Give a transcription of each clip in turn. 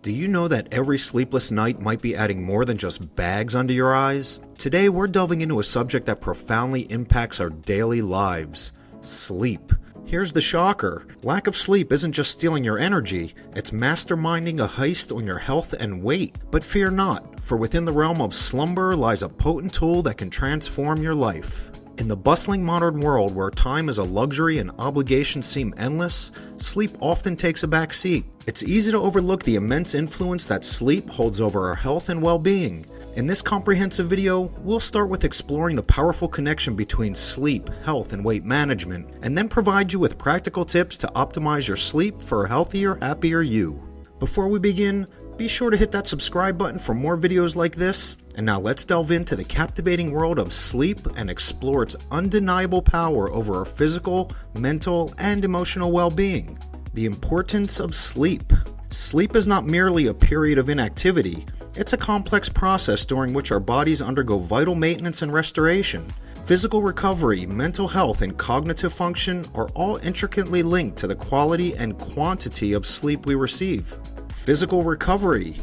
Do you know that every sleepless night might be adding more than just bags under your eyes? Today we're delving into a subject that profoundly impacts our daily lives: sleep. Here's the shocker. Lack of sleep isn't just stealing your energy, it's masterminding a heist on your health and weight. But fear not, for within the realm of slumber lies a potent tool that can transform your life. In the bustling modern world where time is a luxury and obligations seem endless, sleep often takes a back seat. It's easy to overlook the immense influence that sleep holds over our health and well-being. In this comprehensive video, we'll start with exploring the powerful connection between sleep, health, and weight management, and then provide you with practical tips to optimize your sleep for a healthier, happier you. Before we begin, be sure to hit that subscribe button for more videos like this. And now let's delve into the captivating world of sleep and explore its undeniable power over our physical, mental, and emotional well-being. The importance of sleep. Sleep is not merely a period of inactivity. It's a complex process during which our bodies undergo vital maintenance and restoration. Physical recovery, mental health, and cognitive function are all intricately linked to the quality and quantity of sleep we receive. Physical recovery.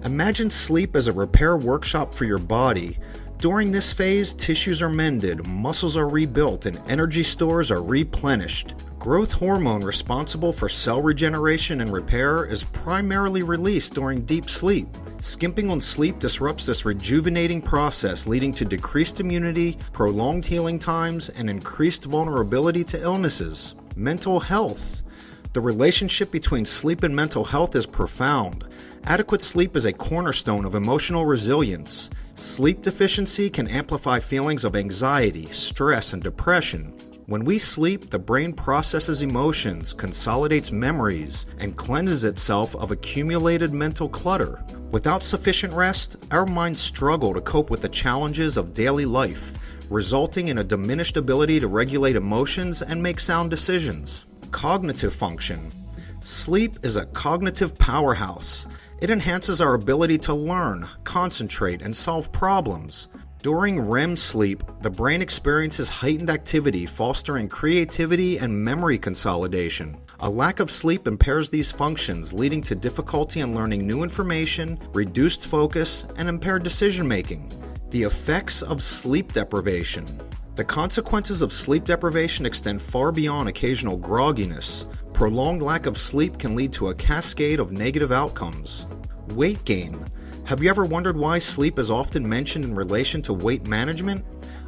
Imagine sleep as a repair workshop for your body. During this phase, tissues are mended, muscles are rebuilt, and energy stores are replenished. Growth hormone responsible for cell regeneration and repair is primarily released during deep sleep. Skimping on sleep disrupts this rejuvenating process, leading to decreased immunity, prolonged healing times, and increased vulnerability to illnesses. Mental health. The relationship between sleep and mental health is profound. Adequate sleep is a cornerstone of emotional resilience. Sleep deficiency can amplify feelings of anxiety, stress, and depression. When we sleep, the brain processes emotions, consolidates memories, and cleanses itself of accumulated mental clutter. Without sufficient rest, our minds struggle to cope with the challenges of daily life, resulting in a diminished ability to regulate emotions and make sound decisions. Cognitive function. Sleep is a cognitive powerhouse. It enhances our ability to learn, concentrate, and solve problems. During REM sleep, the brain experiences heightened activity, fostering creativity and memory consolidation. A lack of sleep impairs these functions, leading to difficulty in learning new information, reduced focus, and impaired decision-making. The effects of sleep deprivation. The consequences of sleep deprivation extend far beyond occasional grogginess. Prolonged lack of sleep can lead to a cascade of negative outcomes. Weight gain. Have you ever wondered why sleep is often mentioned in relation to weight management?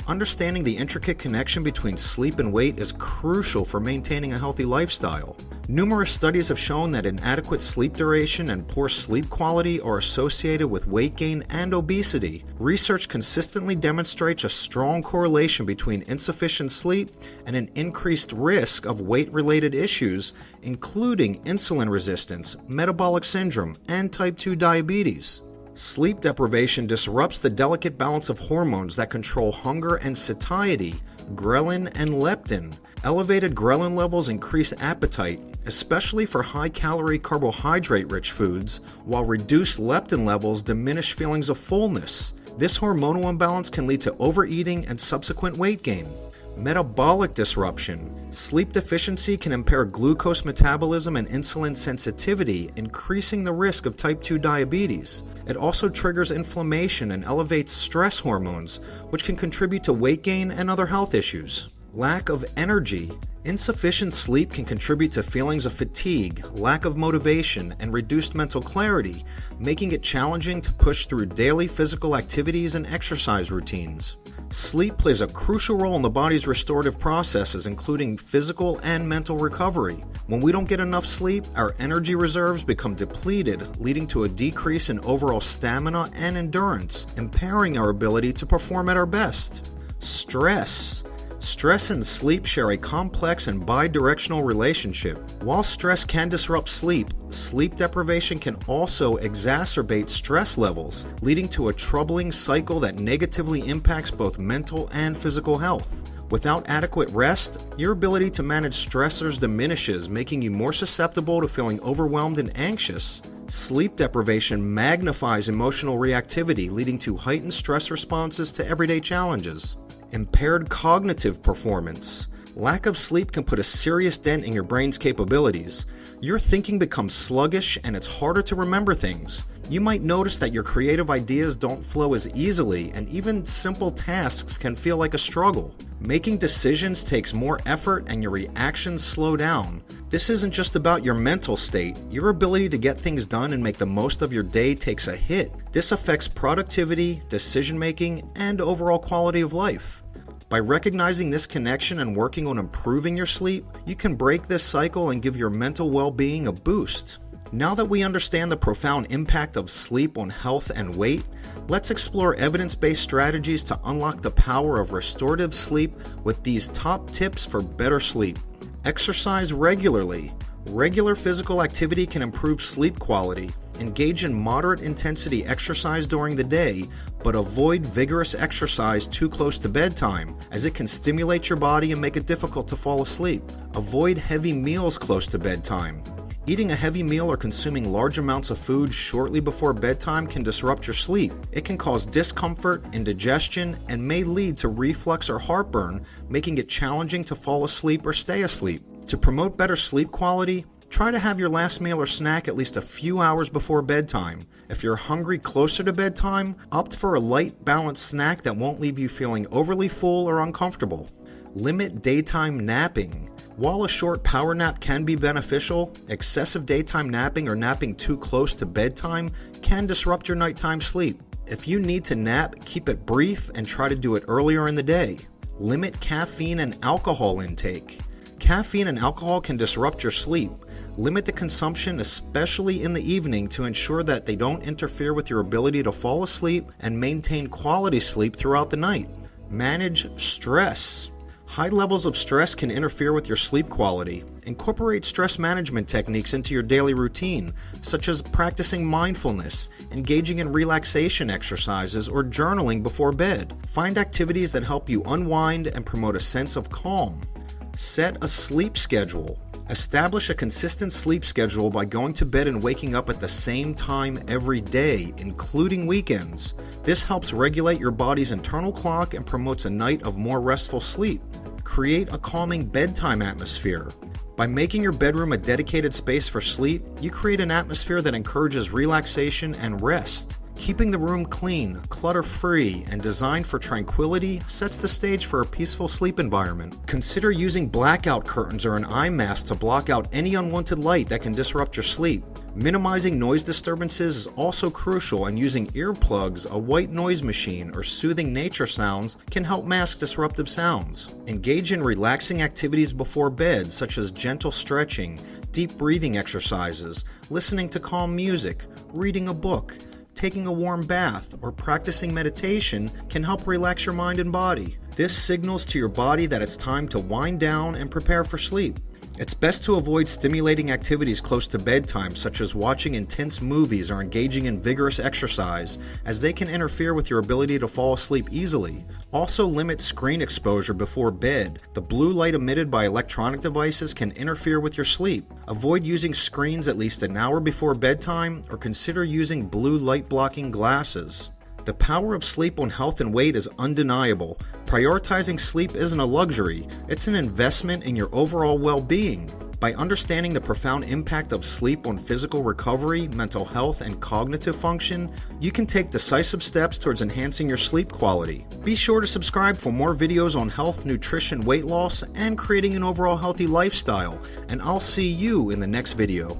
Understanding the intricate connection between sleep and weight is crucial for maintaining a healthy lifestyle. Numerous studies have shown that inadequate sleep duration and poor sleep quality are associated with weight gain and obesity. Research consistently demonstrates a strong correlation between insufficient sleep and an increased risk of weight-related issues, including insulin resistance, metabolic syndrome, and type 2 diabetes. Sleep deprivation disrupts the delicate balance of hormones that control hunger and satiety, ghrelin and leptin. Elevated ghrelin levels increase appetite, especially for high-calorie carbohydrate-rich foods, while reduced leptin levels diminish feelings of fullness. This hormonal imbalance can lead to overeating and subsequent weight gain. Metabolic disruption. Sleep deficiency can impair glucose metabolism and insulin sensitivity, increasing the risk of type 2 diabetes. It also triggers inflammation and elevates stress hormones, which can contribute to weight gain and other health issues. Lack of energy. Insufficient sleep can contribute to feelings of fatigue, lack of motivation, and reduced mental clarity, making it challenging to push through daily physical activities and exercise routines. Sleep plays a crucial role in the body's restorative processes, including physical and mental recovery. When we don't get enough sleep, our energy reserves become depleted, leading to a decrease in overall stamina and endurance, impairing our ability to perform at our best. Stress. Stress and sleep share a complex and bi-directional relationship. While stress can disrupt sleep, sleep deprivation can also exacerbate stress levels, leading to a troubling cycle that negatively impacts both mental and physical health. Without adequate rest, your ability to manage stressors diminishes, making you more susceptible to feeling overwhelmed and anxious. Sleep deprivation magnifies emotional reactivity, leading to heightened stress responses to everyday challenges. Impaired cognitive performance. Lack of sleep can put a serious dent in your brain's capabilities. Your thinking becomes sluggish and it's harder to remember things. You might notice that your creative ideas don't flow as easily, and even simple tasks can feel like a struggle. Making decisions takes more effort and your reactions slow down. This isn't just about your mental state. Your ability to get things done and make the most of your day takes a hit. This affects productivity, decision-making, and overall quality of life. By recognizing this connection and working on improving your sleep, you can break this cycle and give your mental well-being a boost. Now that we understand the profound impact of sleep on health and weight, let's explore evidence-based strategies to unlock the power of restorative sleep with these top tips for better sleep. Exercise regularly. Regular physical activity can improve sleep quality. Engage in moderate intensity exercise during the day, but avoid vigorous exercise too close to bedtime, as it can stimulate your body and make it difficult to fall asleep. Avoid heavy meals close to bedtime. Eating a heavy meal or consuming large amounts of food shortly before bedtime can disrupt your sleep. It can cause discomfort, indigestion, and may lead to reflux or heartburn, making it challenging to fall asleep or stay asleep. To promote better sleep quality, try to have your last meal or snack at least a few hours before bedtime. If you're hungry closer to bedtime, opt for a light, balanced snack that won't leave you feeling overly full or uncomfortable. Limit daytime napping. While a short power nap can be beneficial, excessive daytime napping or napping too close to bedtime can disrupt your nighttime sleep. If you need to nap, keep it brief and try to do it earlier in the day. Limit caffeine and alcohol intake. Caffeine and alcohol can disrupt your sleep. Limit the consumption, especially in the evening, to ensure that they don't interfere with your ability to fall asleep and maintain quality sleep throughout the night. Manage stress. High levels of stress can interfere with your sleep quality. Incorporate stress management techniques into your daily routine, such as practicing mindfulness, engaging in relaxation exercises, or journaling before bed. Find activities that help you unwind and promote a sense of calm. Set a sleep schedule. Establish a consistent sleep schedule by going to bed and waking up at the same time every day, including weekends. This helps regulate your body's internal clock and promotes a night of more restful sleep. Create a calming bedtime atmosphere. By making your bedroom a dedicated space for sleep, you create an atmosphere that encourages relaxation and rest. Keeping the room clean, clutter-free, and designed for tranquility sets the stage for a peaceful sleep environment. Consider using blackout curtains or an eye mask to block out any unwanted light that can disrupt your sleep. Minimizing noise disturbances is also crucial, and using earplugs, a white noise machine, or soothing nature sounds can help mask disruptive sounds. Engage in relaxing activities before bed, such as gentle stretching, deep breathing exercises, listening to calm music, reading a book. Taking a warm bath or practicing meditation can help relax your mind and body. This signals to your body that it's time to wind down and prepare for sleep. It's best to avoid stimulating activities close to bedtime, such as watching intense movies or engaging in vigorous exercise, as they can interfere with your ability to fall asleep easily. Also, limit screen exposure before bed. The blue light emitted by electronic devices can interfere with your sleep. Avoid using screens at least an hour before bedtime, or consider using blue light blocking glasses. The power of sleep on health and weight is undeniable. Prioritizing sleep isn't a luxury, it's an investment in your overall well-being. By understanding the profound impact of sleep on physical recovery, mental health, and cognitive function, you can take decisive steps towards enhancing your sleep quality. Be sure to subscribe for more videos on health, nutrition, weight loss, and creating an overall healthy lifestyle, and I'll see you in the next video.